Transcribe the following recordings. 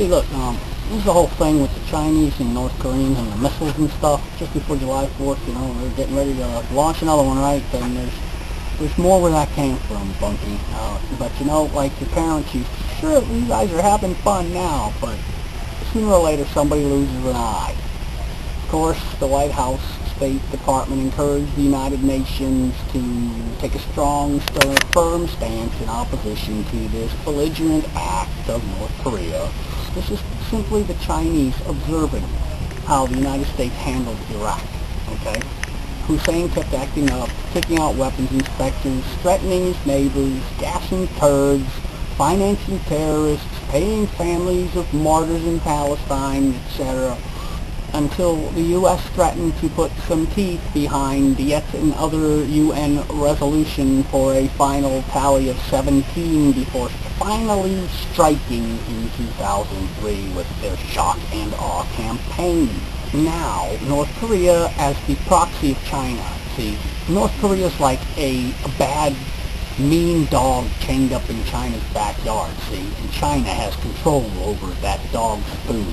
See, look, this is the whole thing with the Chinese and North Koreans and the missiles and stuff. Just before July 4th, you know, they're getting ready to launch another one, right? Then there's more where that came from, Bunky. But you know, like your parents, you guys are having fun now, but sooner or later somebody loses an eye. Of course, the White House State Department encouraged the United Nations to take a strong, firm stance in opposition to this belligerent act of North Korea. This is simply the Chinese observing how the United States handled Iraq, okay? Hussein kept acting up, taking out weapons inspectors, threatening his neighbors, gassing Kurds, financing terrorists, paying families of martyrs in Palestine, etc., until the U.S. threatened to put some teeth behind yet another UN resolution for a final tally of 17 before finally striking in 2003 with their shock and awe campaign. Now, North Korea as the proxy of China. See, North Korea's like a bad, mean dog chained up in China's backyard, see, and China has control over that dog's food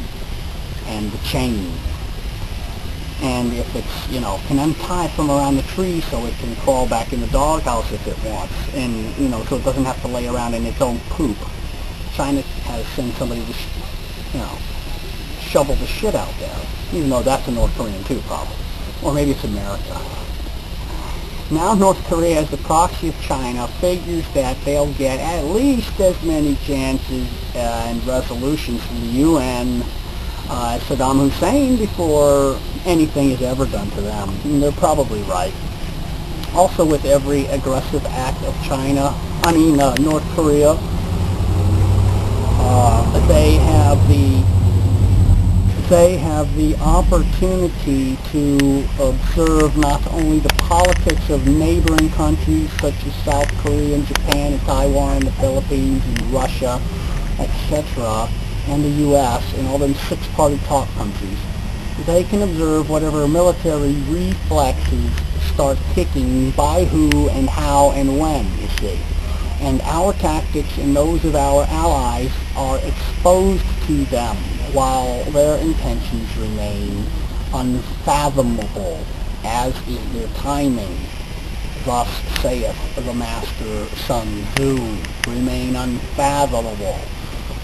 and the chain. And if it's, you know, can untie from around the tree so it can crawl back in the doghouse if it wants, and, you know, so it doesn't have to lay around in its own poop. China has sent somebody to, you know, shovel the shit out there, even though that's a North Korean too, probably. Or maybe it's America. Now North Korea, as the proxy of China, figures that they'll get at least as many chances and resolutions from the UN as Saddam Hussein before anything is ever done to them. And they're probably right. Also, with every aggressive act of North Korea, they have the opportunity to observe not only the politics of neighboring countries such as South Korea and Japan and Taiwan and the Philippines and Russia, etc., and the U.S. and all them six-party talk countries. They can observe whatever military reflexes start kicking by who and how and when, you see. And our tactics and those of our allies are exposed to them while their intentions remain unfathomable, as is their timing. Thus saith the master Sun Tzu, remain unfathomable.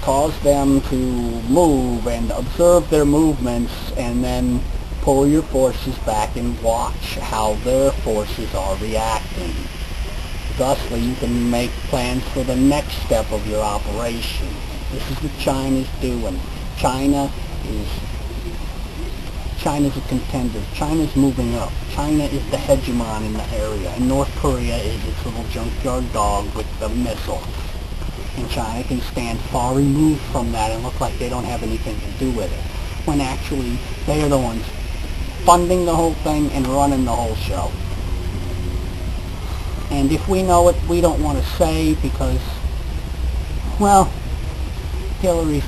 Cause them to move and observe their movements, and then pull your forces back and watch how their forces are reacting. Thusly, you can make plans for the next step of your operation. This is what China's doing. China's a contender. China's moving up. China is the hegemon in the area, and North Korea is its little junkyard dog with the missile. And China can stand far removed from that and look like they don't have anything to do with it, when actually they are the ones funding the whole thing and running the whole show. And if we know it, we don't want to say because, well, Hillary's